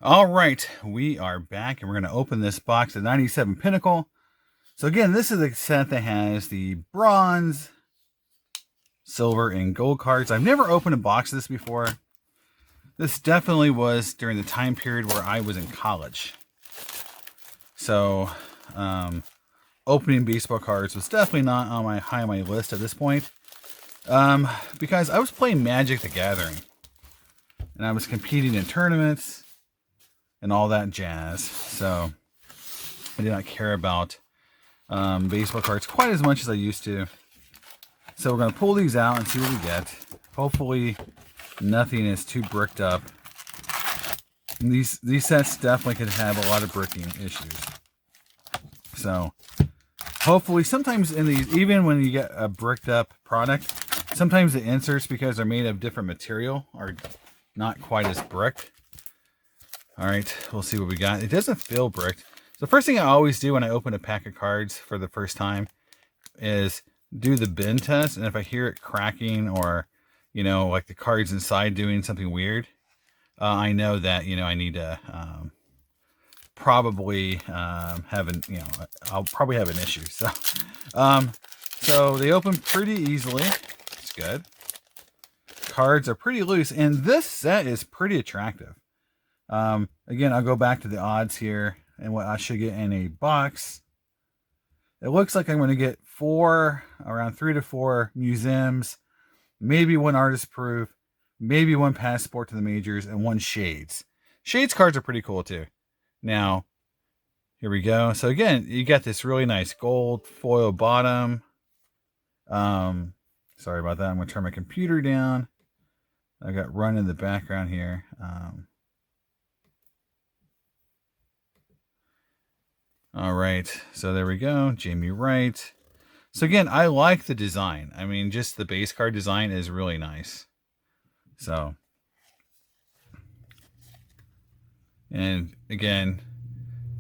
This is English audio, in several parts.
All right, we are back and we're going to open this box of 97 Pinnacle. So again, this is a set that has the bronze, silver, and gold cards. I've never opened a box of this before. This definitely was during the time period where I was in college. So opening baseball cards was definitely not on high on my list at this point. Because I was playing Magic the Gathering. And I was competing in tournaments and all that jazz. So I did not care about baseball cards quite as much as I used to. So we're going to pull these out and see what we get. Hopefully nothing is too bricked up. And these sets definitely could have a lot of bricking issues. So hopefully sometimes in these, even when you get a bricked up product, sometimes the inserts, because they're made of different material, are not quite as bricked. All right, we'll see what we got. It doesn't feel bricked. The first thing I always do when I open a pack of cards for the first time is do the bin test. And if I hear it cracking or, you know, like the cards inside doing something weird, I know that, you know, I need to probably have an, you know, I'll probably have an issue. So, so they open pretty easily. It's good. Cards are pretty loose, and this set is pretty attractive. Again, I'll go back to the odds here and what I should get in a box. It looks like I'm going to get around 3 to 4 museums, maybe 1 artist proof, maybe 1 passport to the majors, and 1 shades. Shades cards are pretty cool too. Now, here we go. So again, you got this really nice gold foil bottom. Sorry about that. I'm going to turn my computer down. I got Run in the background here. All right, so there we go. Jamie Wright. So again, I like the design. I mean, just the base card design is really nice. So, and again,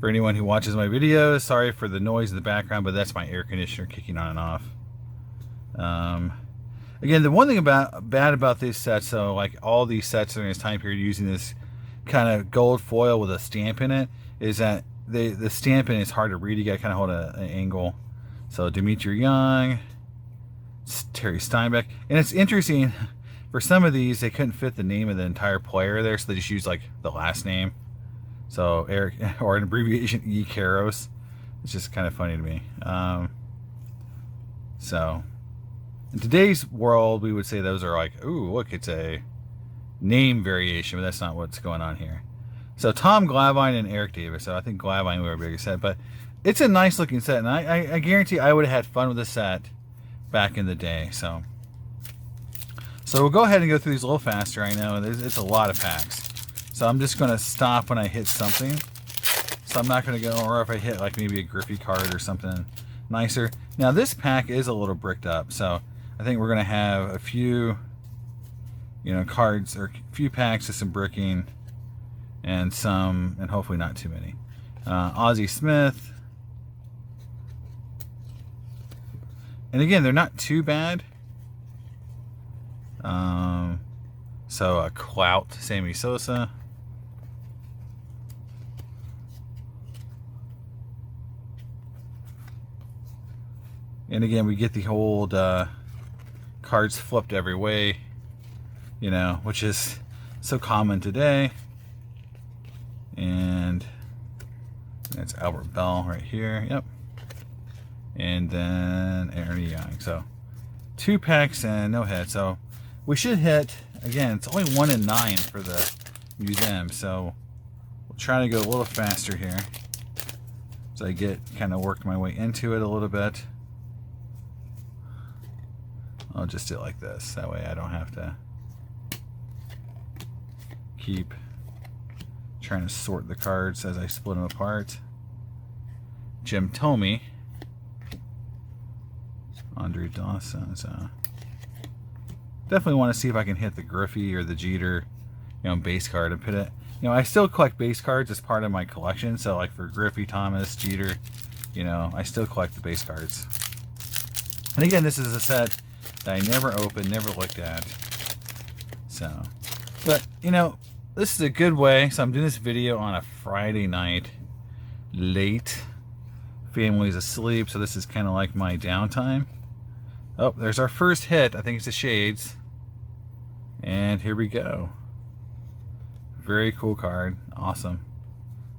for anyone who watches my videos, sorry for the noise in the background, but that's my air conditioner kicking on and off. Again, the one thing bad about these sets, so like all these sets during this time period using this kind of gold foil with a stamp in it, is that the stamping is hard to read. You got to kind of hold an angle. So Dimitri Young, Terry Steinbeck, and it's interesting. For some of these, they couldn't fit the name of the entire player there, so they just used like the last name. So Eric, or an abbreviation, E. Caros. It's just kind of funny to me. So in today's world, we would say those are like, ooh, look, it's a name variation, but that's not what's going on here. So Tom Glavine and Eric Davis. So I think Glavine were a bigger set, but it's a nice looking set, and I guarantee I would have had fun with this set back in the day. So we'll go ahead and go through these a little faster. I know it's a lot of packs, so I'm just going to stop when I hit something. So I'm not going to go, or if I hit like maybe a Griffey card or something nicer. Now this pack is a little bricked up, so I think we're going to have a few, you know, cards or a few packs of some bricking and some, and hopefully not too many. Ozzie Smith. And again, they're not too bad. So a Clout, Sammy Sosa. And again, we get the old cards flipped every way, you know, which is so common today. And that's Albert Bell right here. Yep. And then Ernie Young. So 2 packs and no hit. So we should hit, again, it's only 1 in 9 for the museum. So we'll try to go a little faster here. So I get kind of worked my way into it a little bit. I'll just do it like this. That way I don't have to keep trying to sort the cards as I split them apart. Jim Thome. Andre Dawson. So definitely want to see if I can hit the Griffey or the Jeter, you know, base card and put it. You know, I still collect base cards as part of my collection. So like for Griffey, Thomas, Jeter, you know, I still collect the base cards. And again, this is a set that I never opened, never looked at. So, but you know, this is a good way. So I'm doing this video on a Friday night, late. Family's asleep, so this is kind of like my downtime. Oh, there's our first hit. I think it's the Shades. And here we go. Very cool card. Awesome.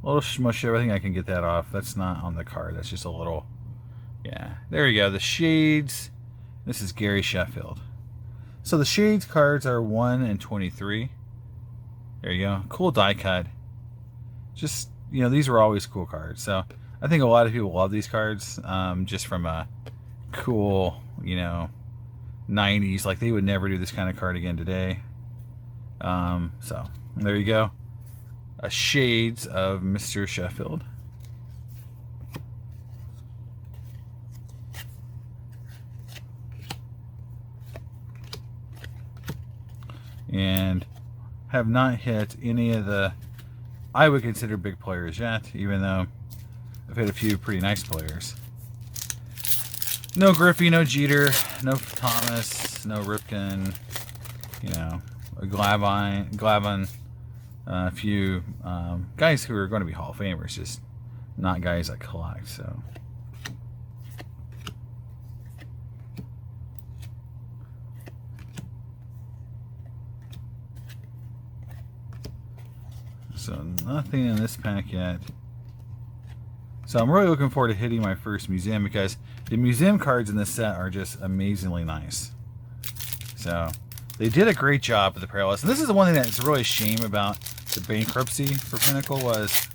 A little smushy. I think I can get that off. That's not on the card. That's just a little... Yeah. There you go. The Shades. This is Gary Sheffield. So the Shades cards are 1 and 23. There you go. Cool die cut. Just, you know, these were always cool cards. So I think a lot of people love these cards just from a cool, you know, 90s. Like, they would never do this kind of card again today. So there you go. A Shades of Mr. Sheffield. And have not hit any of the, I would consider, big players yet, even though I've hit a few pretty nice players. No Griffey, no Jeter, no Thomas, no Ripken, you know, a Glavine, a few guys who are going to be Hall of Famers, just not guys that collect. So nothing in this pack yet. So I'm really looking forward to hitting my first museum, because the museum cards in this set are just amazingly nice. So they did a great job with the parallels. And this is the one thing that's really a shame about the bankruptcy for Pinnacle was,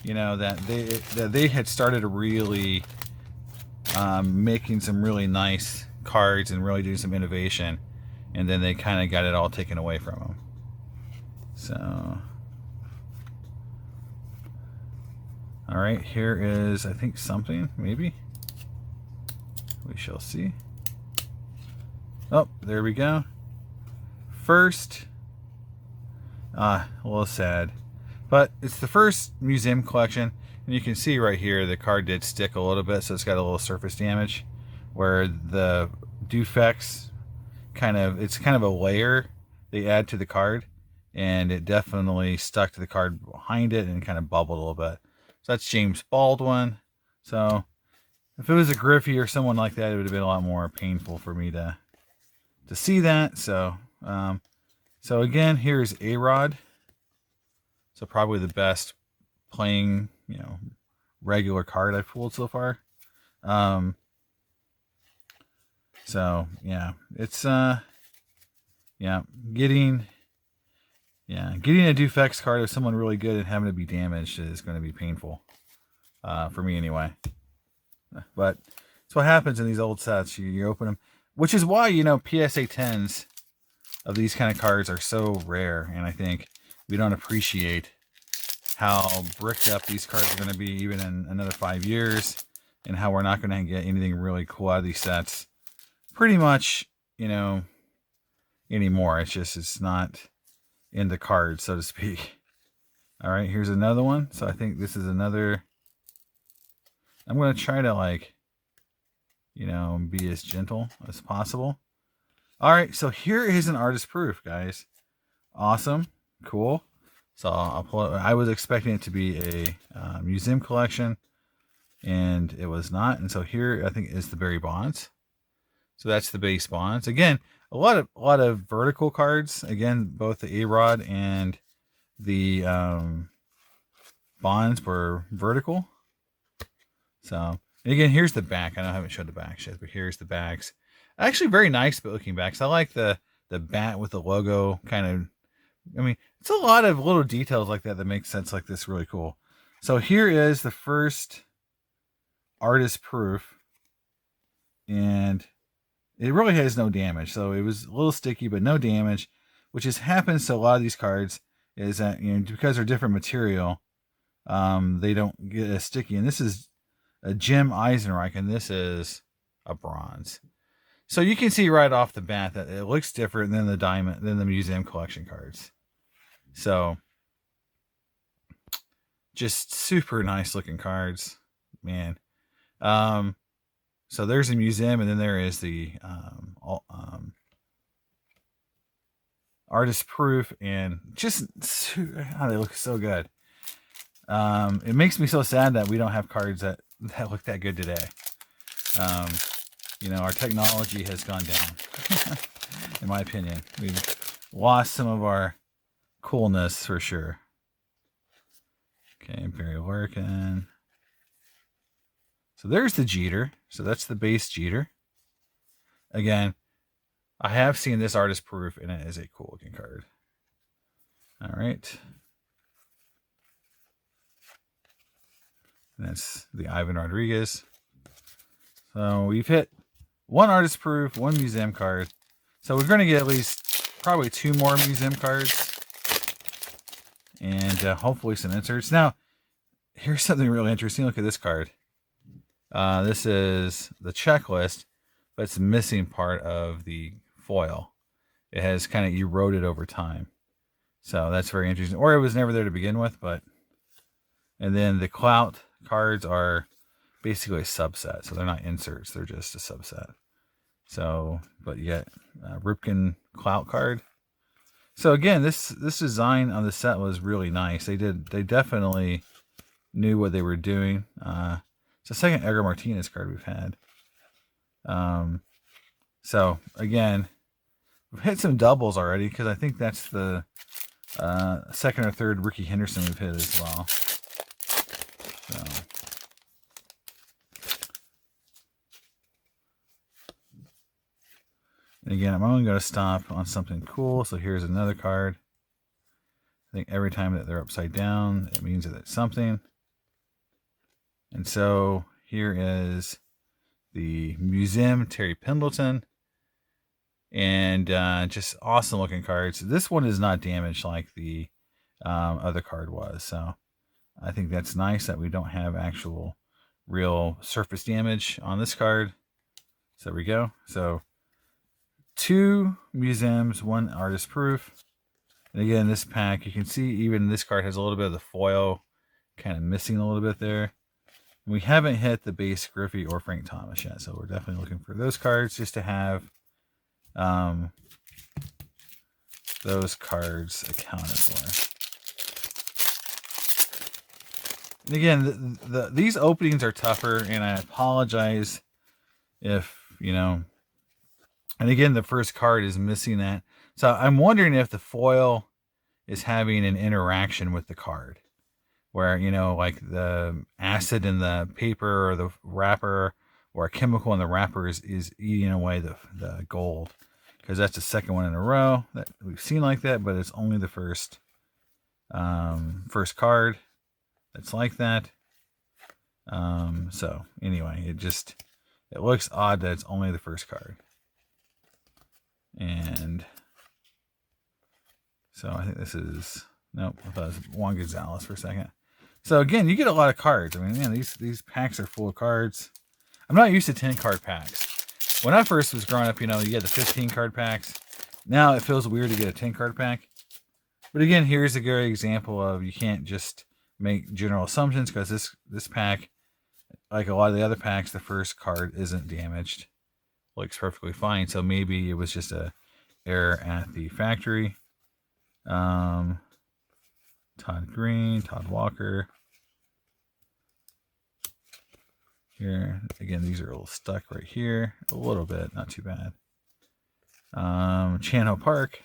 you know, that they had started really making some really nice cards and really doing some innovation, and then they kind of got it all taken away from them. So... all right, here is, I think, something, maybe. We shall see. Oh, there we go. First, a little sad, but it's the first museum collection, and you can see right here the card did stick a little bit, so it's got a little surface damage, where the defects it's kind of a layer they add to the card, and it definitely stuck to the card behind it and kind of bubbled a little bit. So that's James Baldwin. So if it was a Griffey or someone like that, it would have been a lot more painful for me to see that. So so again, here's A-Rod. So probably the best playing, you know, regular card I've pulled so far. So yeah, it's getting a defects card of someone really good and having to be damaged is going to be painful. For me anyway. But that's what happens in these old sets. You open them, which is why, you know, PSA 10s of these kind of cards are so rare. And I think we don't appreciate how bricked up these cards are going to be even in another 5 years, and how we're not going to get anything really cool out of these sets pretty much, you know, anymore. It's not in the cards, so to speak. All right, here's another one. So I think this is another. I'm going to try to, like, you know, be as gentle as possible. All right, so here is an artist proof, guys. Awesome, cool. So I'll pull it. I was expecting it to be a museum collection, and it was not. And so here, I think, is the Barry Bonds. So that's the base Bonds. Again, a lot of vertical cards. Again, both the A-Rod and the Bonds were vertical. So, and again, here's the back. I know I haven't showed the backs yet, but here's the backs. Actually, very nice looking backs. I like the bat with the logo kind of. I mean, it's a lot of little details like that make sense like this really cool. So here is the first artist proof, and it really has no damage. So it was a little sticky, but no damage, which just happens to a lot of these cards, is that, you know, because they're different material, they don't get as sticky. And this is a Jim Eisenreich, and this is a bronze. So you can see right off the bat that it looks different than the museum collection cards. So just super nice looking cards, man. So there's the museum, and then there is the artist proof, and just they look so good. It makes me so sad that we don't have cards that look that good today. Our technology has gone down, in my opinion. We've lost some of our coolness for sure. Okay, Imperial Working. So there's the Jeter. So that's the base Jeter. Again, I have seen this artist proof, and it is a cool looking card. All right. And that's the Ivan Rodriguez. So we've hit one artist proof, one museum card. So we're going to get at least probably 2 more museum cards. And hopefully some inserts. Now, here's something really interesting. Look at this card. This is the checklist, but it's missing part of the foil. It has kind of eroded over time. So that's very interesting. Or it was never there to begin with, but... And then the clout cards are basically a subset. So they're not inserts. They're just a subset. So, but you get Ripken clout card. So again, this design on the set was really nice. They definitely knew what they were doing. It's the second Edgar Martinez card we've had. So again, we've hit some doubles already, because I think that's the second or third Ricky Henderson we've hit as well. So. And again, I'm only going to stop on something cool. So here's another card. I think every time that they're upside down, it means that it's something. And so here is the Museum Terry Pendleton. And just awesome looking cards. This one is not damaged like the other card was. So I think that's nice that we don't have actual real surface damage on this card. So there we go. So 2 museums, 1 artist proof. And again, this pack, you can see even this card has a little bit of the foil kind of missing a little bit there. We haven't hit the base Griffey or Frank Thomas yet, so we're definitely looking for those cards just to have those cards accounted for. And again, these openings are tougher, and I apologize if, and again, the first card is missing that. So I'm wondering if the foil is having an interaction with the card, where, like the acid in the paper or the wrapper or a chemical in the wrapper is eating away the gold. Because that's the second one in a row that we've seen like that, but it's only the first card that's like that. So anyway, it looks odd that it's only the first card. And so I think this is, nope, I thought it was Juan Gonzalez for a second. So again, you get a lot of cards. I mean, man, these packs are full of cards. I'm not used to 10 card packs. When I first was growing up, you had the 15 card packs. Now it feels weird to get a 10 card pack. But again, here's a great example of you can't just make general assumptions, because this pack, like a lot of the other packs, the first card isn't damaged. Looks perfectly fine. So maybe it was just a error at the factory. Todd Green, Todd Walker. Here again, these are a little stuck right here, a little bit, not too bad. Chan-Ho Park.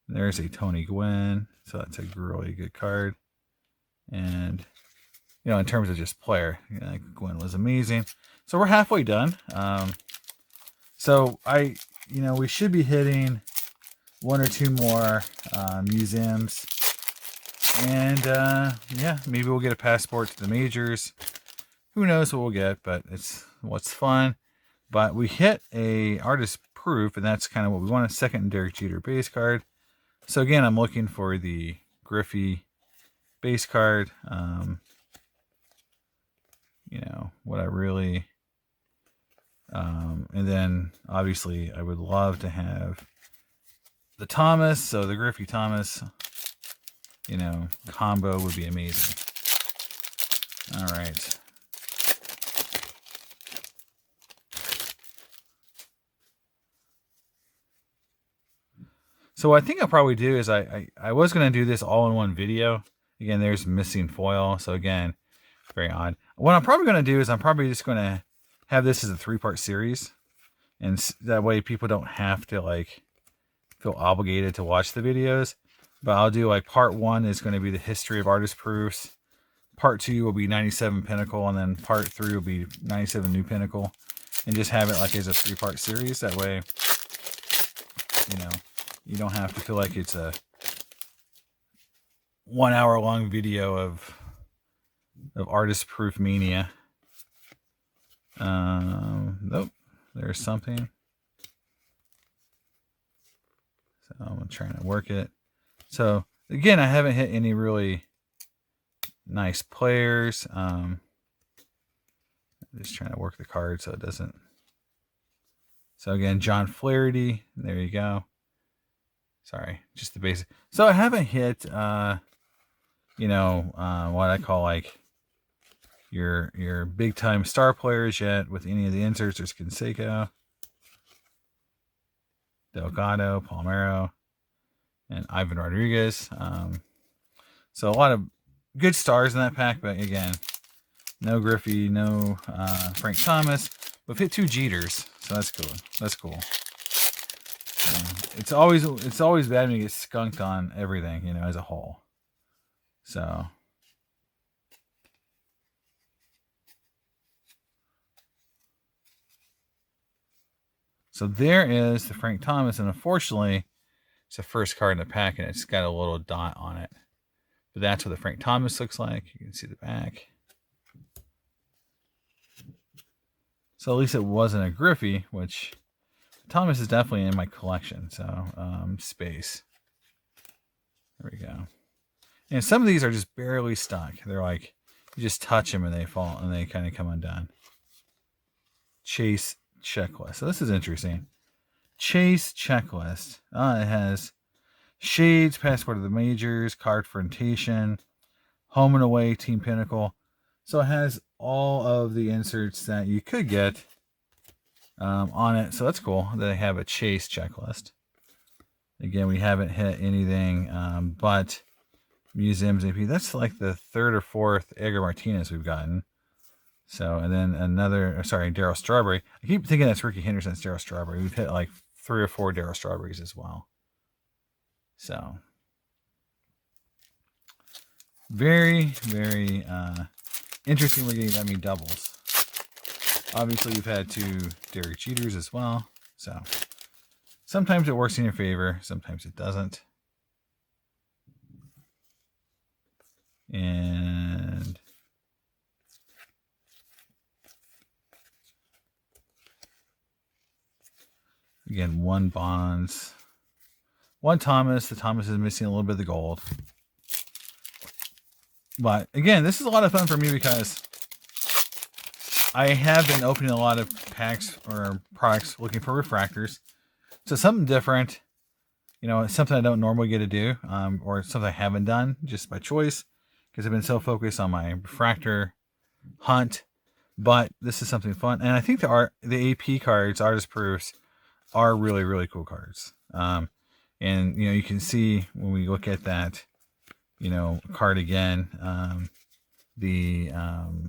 There's a Tony Gwynn, so that's a really good card. And in terms of just player, Gwynn was amazing. So we're halfway done. So we should be hitting 1 or 2 more museums, and yeah, maybe we'll get a passport to the majors. Who knows what we'll get, but it's what's fun. But we hit a artist proof, and that's kind of what we want. A second Derek Jeter base card. So again, I'm looking for the Griffey base card. What I really, and then obviously I would love to have the Thomas. So the Griffey Thomas, combo would be amazing. All right. So what I think I'll probably do is I was going to do this all in one video. Again, there's missing foil. So again, very odd. What I'm probably going to do is I'm probably just going to have this as a 3-part series. And that way people don't have to like feel obligated to watch the videos. But I'll do like part 1 is going to be the history of artist proofs. Part 2 will be 97 Pinnacle. And then part 3 will be 97 New Pinnacle. And just have it like as a 3-part series. That way, you know, you don't have to feel like it's a 1 hour long video of artist proof mania. Nope, there's something. So I'm trying to work it. So again, I haven't hit any really nice players. I'm just trying to work the card so it doesn't. So again, John Flaherty. There you go. Sorry, just the basic. So I haven't hit, what I call like your big time star players yet with any of the inserts. There's Canseco, Delgado, Palmeiro, and Ivan Rodriguez. So a lot of good stars in that pack, but again, no Griffey, no Frank Thomas. We've hit 2 Jeters, so that's cool. That's cool. It's always bad when you get skunked on everything, as a whole. So there is the Frank Thomas, and unfortunately, it's the first card in the pack, and it's got a little dot on it. But that's what the Frank Thomas looks like. You can see the back. So at least it wasn't a Griffey, which Thomas is definitely in my collection. So space. There we go. And some of these are just barely stuck. They're like, you just touch them and they fall and they kind of come undone. Chase checklist. So this is interesting. Chase checklist. It has Shades, Passport of the Majors, Card Frontation, Home and Away, Team Pinnacle. So it has all of the inserts that you could get on it. So that's cool that they have a Chase checklist. Again, we haven't hit anything but Museums AP. That's like the 3rd or 4th Edgar Martinez we've gotten. So, and then Darryl Strawberry. I keep thinking that's Ricky Henderson's Darryl Strawberry. We've hit like 3 or 4 Darryl Strawberries as well. So, very, very interesting we're getting that many doubles. Obviously, you've had 2 Derek Jeters as well. So, sometimes it works in your favor. Sometimes it doesn't. And again, 1 Bonds, 1 Thomas. The Thomas is missing a little bit of the gold. But again, this is a lot of fun for me because I have been opening a lot of packs or products looking for refractors. So something different, something I don't normally get to do, or something I haven't done just by choice because I've been so focused on my refractor hunt. But this is something fun. And I think the AP cards, artist proofs, are really, really cool cards. And, you can see when we look at that, card again, the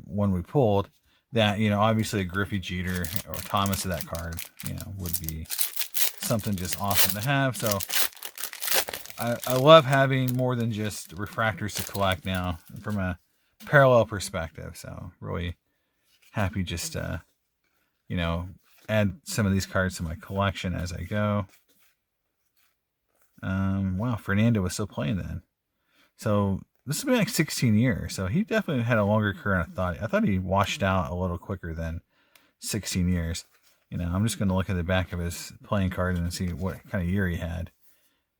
one we pulled, that, obviously a Griffey Jeter or Thomas of that card, would be something just awesome to have. So I love having more than just refractors to collect now from a parallel perspective. So really happy just to, add some of these cards to my collection as I go. Wow, Fernando was still playing then. So this has been like 16 years. So he definitely had a longer career than I thought. I thought he washed out a little quicker than 16 years. I'm just going to look at the back of his playing card and see what kind of year he had.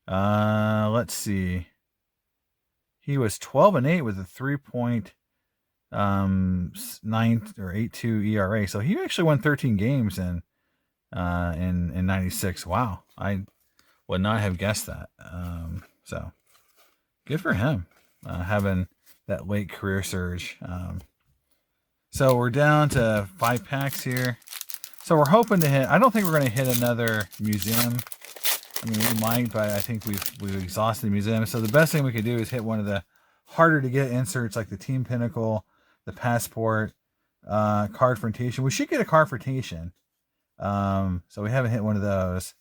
Let's see. He was 12-8 with a 3.9 or 8.2 ERA. So he actually won 13 games in 96. Wow. I would not have guessed that. So good for him, having that late career surge. So we're down to 5 packs here. So we're hoping to hit, I don't think we're going to hit another museum I mean, we might, but I think we've exhausted the museum. So the best thing we could do is hit one of the harder to get inserts like the Team Pinnacle, the Passport, Card Frontation. We should get a Card Frontation. So we haven't hit one of those.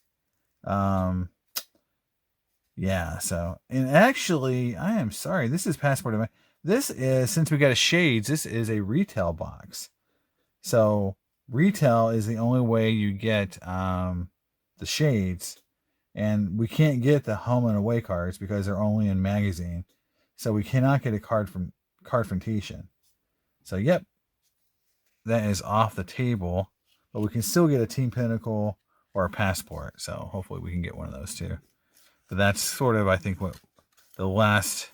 Yeah, so, and actually, I am sorry, this is Passport. This is, since we got a Shades, this is a retail box. So retail is the only way you get the Shades, and we can't get the home and away cards because they're only in magazine. So we cannot get a card from Card Frontation. So yep, that is off the table, but we can still get a Team Pinnacle or a Passport. So hopefully we can get one of those too. But that's sort of, I think, what the last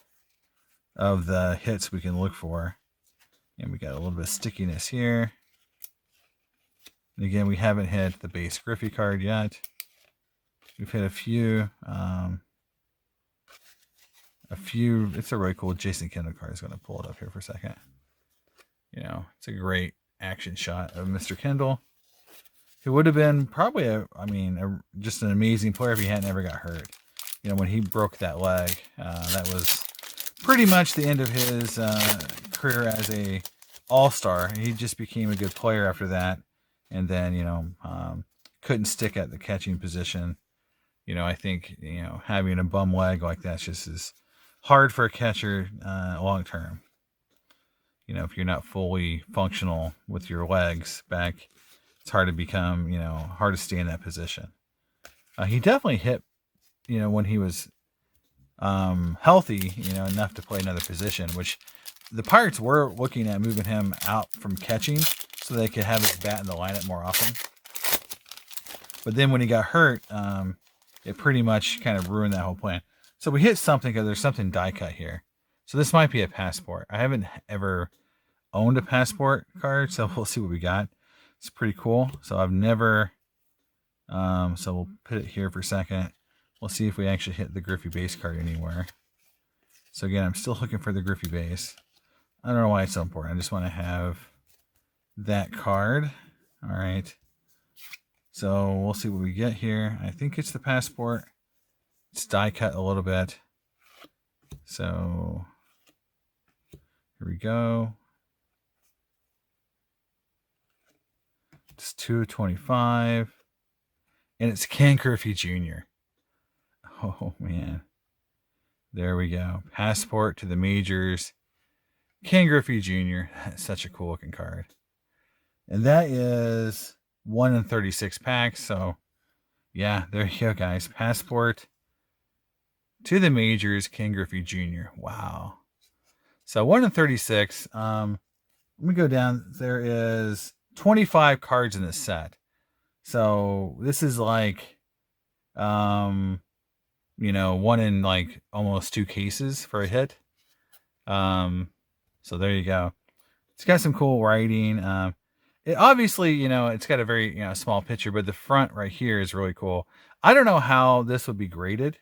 of the hits we can look for. And we got a little bit of stickiness here. And again, we haven't hit the base Griffey card yet. We've hit a few. It's a really cool Jason Kendall card. I'm going to pull it up here for a second. You know, it's a great action shot of Mr. Kendall, who would have been probably just an amazing player if he hadn't ever got hurt. You know, when he broke that leg, that was pretty much the end of his career as a all-star. He just became a good player after that, and then, you know, couldn't stick at the catching position. You know, I think, you know, having a bum leg like that just is hard for a catcher long term. You know, if you're not fully functional with your legs back, it's hard to become, you know, hard to stay in that position. He definitely hit, you know, when he was healthy, you know, enough to play another position, which the Pirates were looking at moving him out from catching so they could have his bat in the lineup more often. But then when he got hurt, it pretty much kind of ruined that whole plan. So we hit something because there's something die cut here. So this might be a Passport. I haven't ever owned a Passport card, so we'll see what we got. It's pretty cool. So I've never, so we'll put it here for a second. We'll see if we actually hit the Griffey base card anywhere. So again, I'm still looking for the Griffey base. I don't know why it's so important. I just want to have that card. All right. So we'll see what we get here. I think it's the Passport. It's die cut a little bit. So here we go. It's 225. And it's Ken Griffey Jr. Oh, man. There we go. Passport to the majors. Ken Griffey Jr. That's such a cool looking card. And that is 1 in 36 packs. So, yeah, there you go, guys. Passport to the majors, Ken Griffey Jr. Wow. So 1 in 36. Let me go down. There is 25 cards in this set. So this is like, you know, 1 in like almost 2 cases for a hit. So there you go. It's got some cool writing. It obviously, you know, it's got a very, you know, small picture, but the front right here is really cool. I don't know how this would be graded.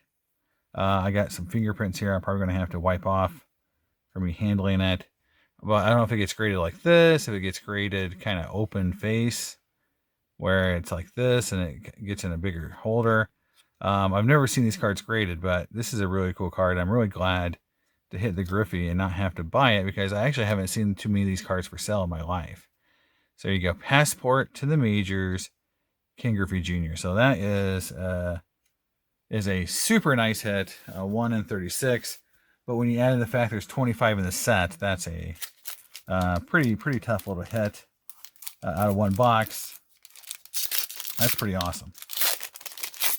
I got some fingerprints here I'm probably going to have to wipe off for me handling it. But I don't know if it gets graded like this, if it gets graded kind of open face, where it's like this and it gets in a bigger holder. I've never seen these cards graded, but this is a really cool card. I'm really glad to hit the Griffey and not have to buy it because I actually haven't seen too many of these cards for sale in my life. So there you go. Passport to the majors, Ken Griffey Jr. So that is a super nice hit, 1 in 36. But when you add in the fact there's 25 in the set, that's a pretty tough little hit out of one box. That's pretty awesome.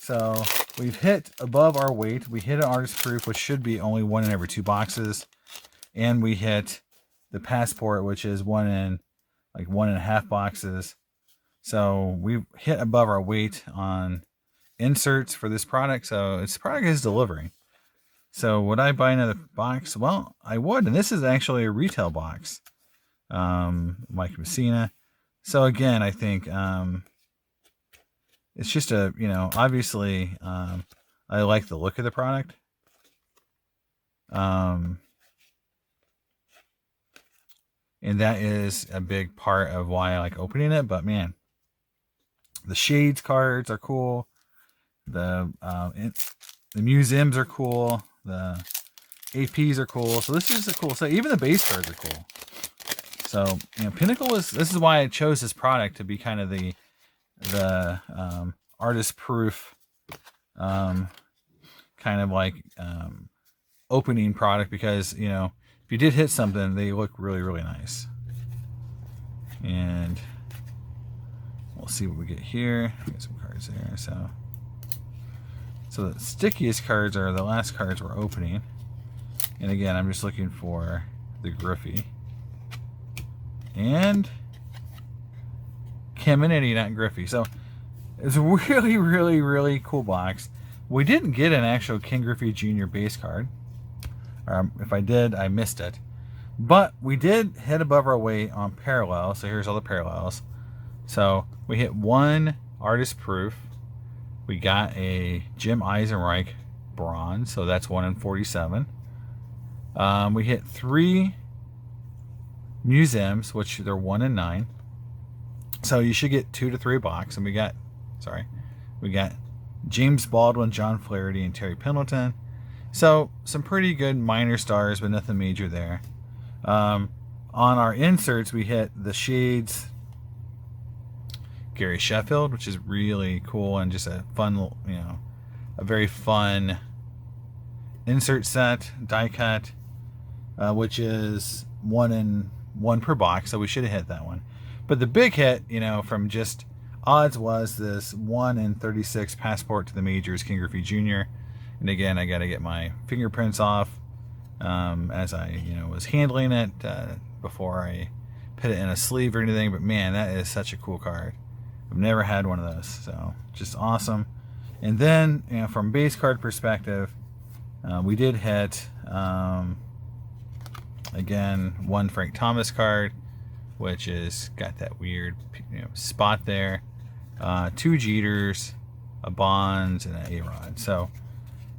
So we've hit above our weight. We hit an artist proof, which should be only 1 in every 2 boxes. And we hit the Passport, which is 1 in like 1.5 boxes. So we've hit above our weight on inserts for this product. So this product is delivering. So would I buy another box? Well, I would. And this is actually a retail box. Mike Messina. So again, I think it's just a, you know, obviously I like the look of the product. And that is a big part of why I like opening it. But man, the Shades cards are cool. The museums are cool. The APs are cool. So this is a cool set. Even the base cards are cool. So, you know, Pinnacle this is why I chose this product to be kind of the artist proof kind of like opening product, because, you know, if you did hit something, they look really, really nice. And we'll see what we get here. Get some cards there. So the stickiest cards are the last cards we're opening. And again, I'm just looking for the Griffey. And Caminiti, not Griffey. So it's a really, really, really cool box. We didn't get an actual Ken Griffey Jr. base card. If I did, I missed it. But we did hit above our weight on parallel. So here's all the parallels. So we hit one artist proof. We got a Jim Eisenreich bronze. So that's 1 in 47. We hit 3 museums, which they're 1 in 9. So you should get 2 to 3 box. And we got James Baldwin, John Flaherty, and Terry Pendleton. So some pretty good minor stars, but nothing major there. On our inserts, we hit the Shades Gary Sheffield, which is really cool and just a fun, you know, a very fun insert set, die cut, which is 1 in 1 per box. So we should have hit that one. But the big hit, you know, from just odds was this 1 in 36 Passport to the Majors Ken Griffey Jr. And again, I got to get my fingerprints off as I, you know, was handling it before I put it in a sleeve or anything. But man, that is such a cool card. I've never had one of those, so just awesome. And then, you know, from base card perspective, we did hit again 1 Frank Thomas card, which is got that weird, you know, spot there. 2 Jeters, a Bonds, and an A-Rod. So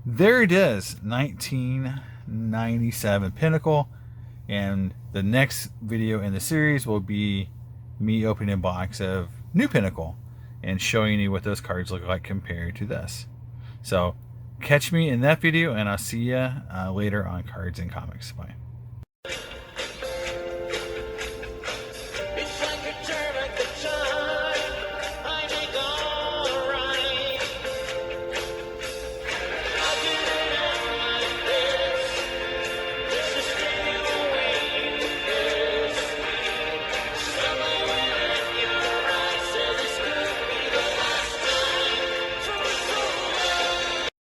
there it is, 1997 Pinnacle. And the next video in the series will be me opening a box of new Pinnacle and showing you what those cards look like compared to this. So catch me in that video, and I'll see you later on Cards and Comics. Bye.